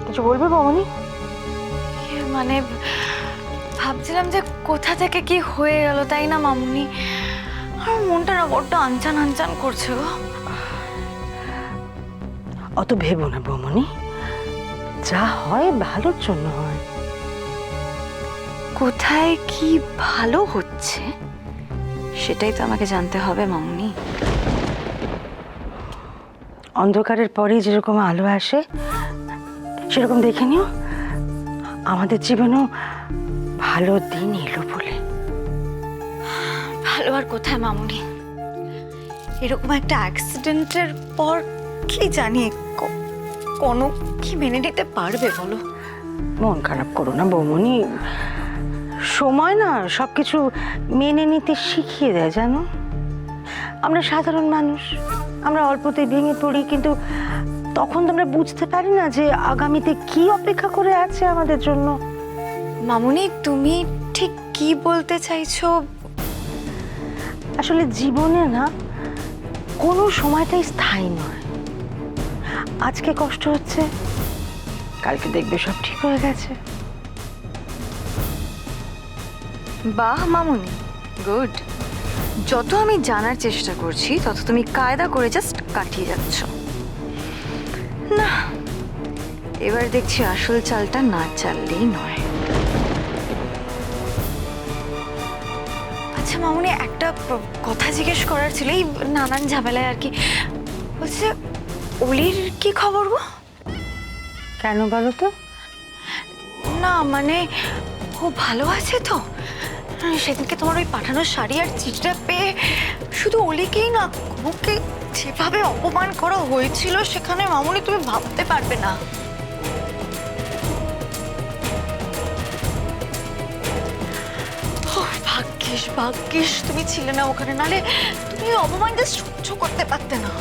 কিছু বলবে বৌমনি? মানে ভাবছিলাম যে কোথা থেকে কি হয়ে গেল, তাই না মামুনি? আমার মনটা না বড্ড আনচান আনচান করছে গো। অত ভেবো না বৌমনি, যা হয় ভালোর জন্য হয়। কোথায় কি ভালো হচ্ছে সেটাই তো আমাকে জানতে হবে মামুনি। অন্ধকারের পরে যেরকম আলো আসে সেরকম দেখে নিও আমাদের জীবনেও ভালো দিন এলো বলে। ভালো আর কোথায় মামুনি, এরকম একটা অ্যাক্সিডেন্টের পর কি জানি কোনো কি মেনে নিতে পারবে বলো? মন খারাপ করো না বৌমনি, সময় না সবকিছু মেনে নিতে শিখিয়ে দেয় জানো। আমরা সাধারণ মানুষ, আমরা অল্পতে ভেঙে পড়ি, কিন্তু তখন তো আমরা বুঝতে পারি না যে আগামীতে কি অপেক্ষা করে আছে আমাদের জন্য। মামুনি তুমি ঠিক কি বলতে চাইছো? আসলে জীবনে না কোনো সময়টাই স্থায়ী নয়। আজকে কষ্ট হচ্ছে, কালকে দেখবে সব ঠিক হয়ে গেছে। বাহ মামুনি, গুড। যত আমি জানার চেষ্টা করছি তত তুমি কায়দা করে জাস্ট কাটিয়ে যাচ্ছ। না, এবার দেখছি আসল চালটা না চাললেই নয়। আচ্ছা মামুনি, একটা কথা জিজ্ঞেস করার ছিল, এই নানান ঝামেলায় আর কি। বলছে অলির কি খবর গো? কেন বলো তো? না মানে ও ভালো আছে তো? সেদিনকে তোমার ওই পাঠানোর শাড়ি আর চিঠিটা পেয়ে শুধু অলিকেই না, ওকে যেভাবে অপমান করা হয়েছিল সেখানে মামুনি তুমি ভাবতে পারবে না। ভাগ্যিস ভাগ্যিস তুমি ছিলে না ওখানে, নালে তুমি অপমানটা সহ্য করতে পারতে না।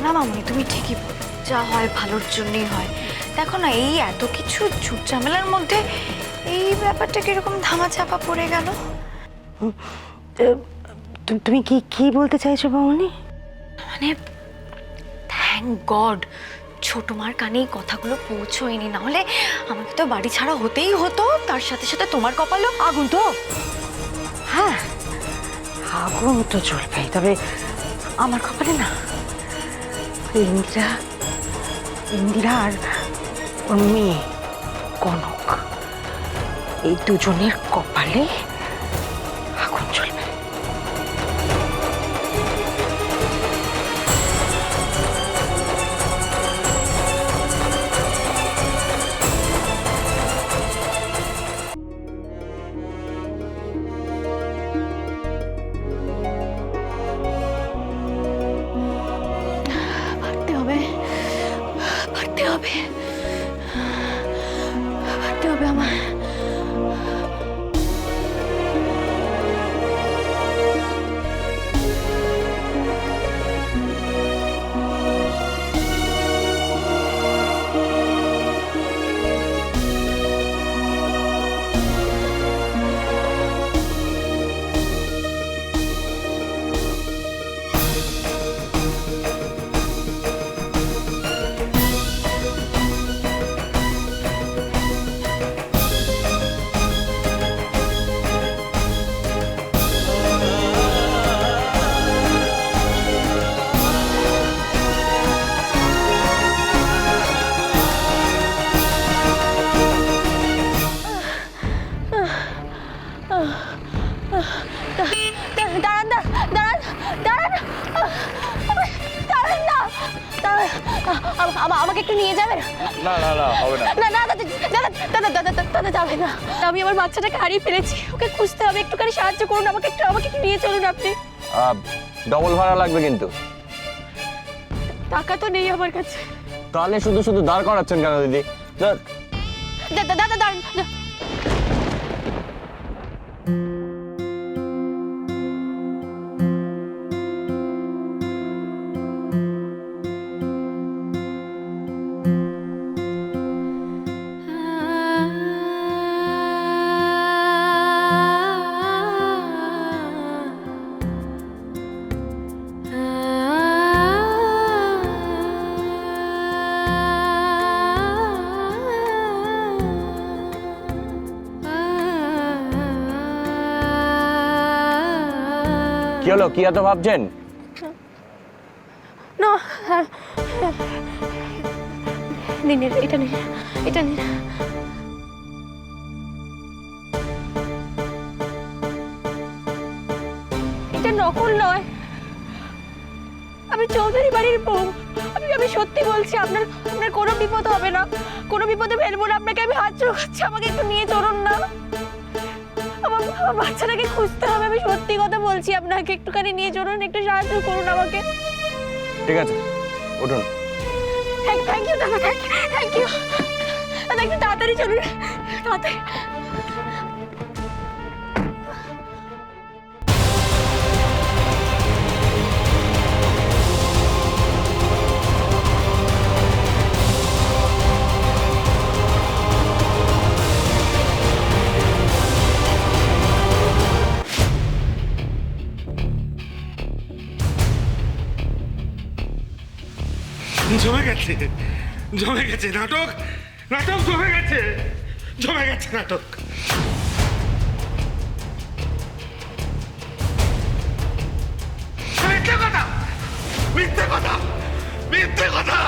না মামুনি তুমি ঠিকই বলো, যা হয় ভালোর জন্যই হয়। দেখো না, এই এত কিছু ঝুট ঝামেলার মধ্যে এই ব্যাপারটা কিরকম ধামাচাপা পড়ে গেল। তুমি কি কি বলতে চাইছো বৌমনি? মানে থ্যাংক গড ছোট মার কানে এই কথাগুলো পৌঁছোয়নি, না হলে আমাকে তো বাড়ি ছাড়া হতেই হতো। তার সাথে সাথে তোমার কপালও আগুন তো, হ্যাঁ আগুন তো জ্বলবেই, তবে আমার কপালে না ইন্দিরা, ইন্দিরা আর ওর মেয়ে কনক, এই দুজনের কপালে আগুন জ্বলবে। পারতে হবে, পারতে হবে, পারতে হবে আমার। দাঁড়ান দাঁড়ান দাঁড়ান দাঁড়ান দাঁড়ান না, আমাকে একটু নিয়ে যাবেন? না না না হবে না। না না দাদা দাদা দাদা দাদা দাদা যাবে না। আমি আমার বাচ্চাটাকে হারিয়ে ফেলেছি, ওকে খুঁজতে হবে, একটুখানি সাহায্য করুন আমাকে, আমাকে একটু নিয়ে চলুন আপনি। ডবল ভাড়া লাগবে কিন্তু। টাকা তো নেই আমার কাছে। তাহলে শুধু শুধু দাঁড় করাচ্ছেন কেন দিদি? দাদা দাদা দাঁড়ান। হলো, কি এত ভাবছেন? না, নিন এটা নিন, এটা নিন। এটা নকল নয়, আমি চৌধুরী বাড়ির বউ। আমি সত্যি বলছি, আপনার আপনার কোনো বিপদ হবে না, কোনো বিপদে ফেলবো না আপনাকে। আমি হাত চোখাচ্ছি, আমাকে একটু নিয়ে চলুন না। আমার বাচ্চাটাকে খুঁজতে হবে, আমি সত্যি কথা বলছি আপনাকে। একটুখানি নিয়ে চলুন, একটু সাহায্য করুন আমাকে। ঠিক আছে, উঠুন। থ্যাংক ইউ দাদা, থ্যাংক ইউ দাদা। একটু তাড়াতাড়ি চলুন, তাড়াতাড়ি। জমে গেছে, জমে গেছে নাটক, নাটক জমে গেছে, জমে গেছে নাটক। মিথ্যে কথা, মিথ্যে কথা, মিথ্যে কথা।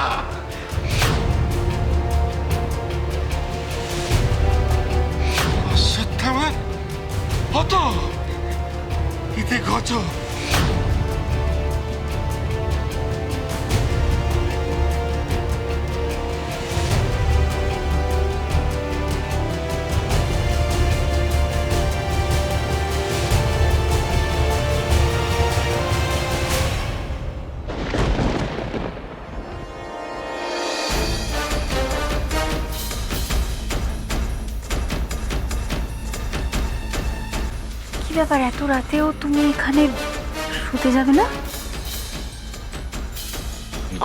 অশ্বত্থামা হত ইতি গজ। কি ব্যাপার, এত রাতেও তুমি এখানে শুতে যাবে না?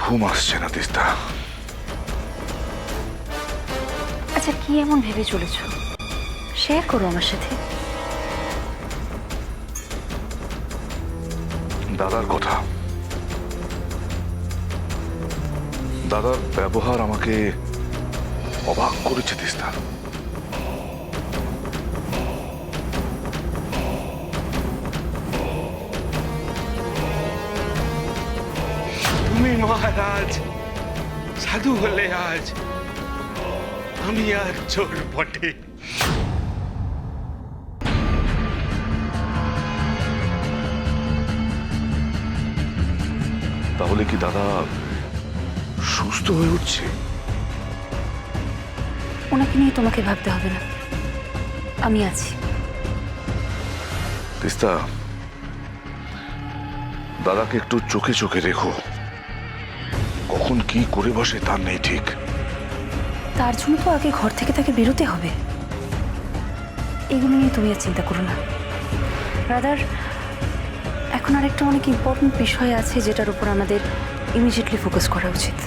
ঘুম আসছে না তিস্তা। আচ্ছা, কি এমন ভেবে চলেছো? শেয়ার করো আমার সাথে। দাদার কথা, দাদার ব্যবহার আমাকে অবাক করেছে তিস্তা। তুমি মহারাজ সাধু হলে আজ, আমি আর চোর বটে। তাহলে কি দাদা সুস্থ হয়ে উঠছে? ওনাকে নিয়ে তোমাকে ভাবতে হবে না, আমি আছি। তিস্তা, দাদাকে একটু চোখে চোখে রেখো। কখন কি করে বসে তার নেই ঠিক। তার জন্য তো আগে ঘর থেকে তাকে বেরোতে হবে। এগুলো নিয়ে তুমি আর চিন্তা করো না। রাদার, এখন আরেকটা অনেক ইম্পর্টেন্ট বিষয় আছে যেটার উপর আমাদের ইমিডিয়েটলি ফোকাস করা উচিত।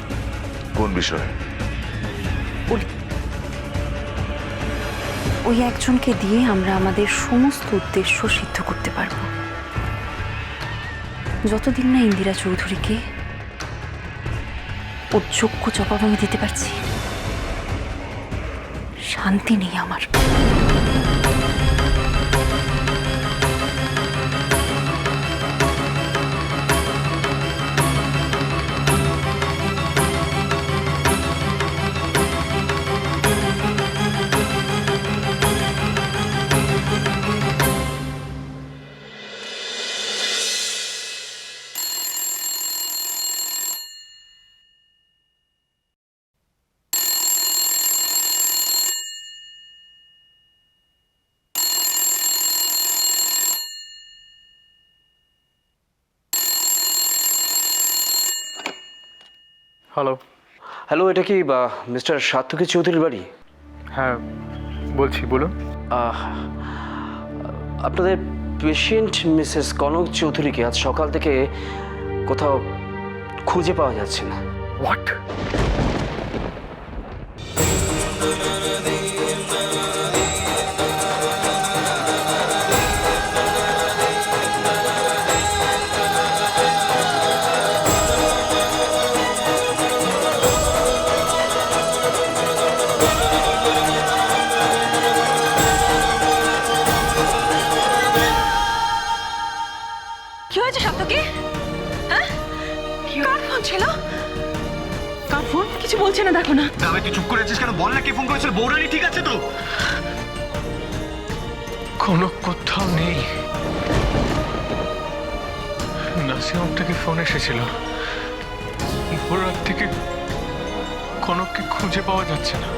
কোন বিষয়? ওই একজনকে দিয়ে আমরা আমাদের সমস্ত উদ্দেশ্য সিদ্ধ করতে পারবো। যতদিন না ইন্দিরা চৌধুরীকে ওর যোগ্য জবাব আমি দিতে পারছি, শান্তি নেই আমার। হ্যালো। হ্যালো, এটা কি মিস্টার সার্থকী চৌধুরীর বাড়ি? হ্যাঁ বলছি, বলুন। আপনাদের পেশেন্ট মিসেস কনক চৌধুরীকে আজ সকাল থেকে কোথাও খুঁজে পাওয়া যাচ্ছে না। হোয়াট? কি হয়েছে সপ্তকে? হ্যাঁ, কার ফোন ছিল? কার ফোন? কিছু বলছে না, দেখো না। তবে তুই চুপ করে আছিস কেন? বল না কে ফোন করেছিল। বৌরানি ঠিক আছে তো? কোনো কোথাও নেই। নাসিম থেকে ফোন এসেছিল, ভোর রাত থেকে কনককে খুঁজে পাওয়া যাচ্ছে না।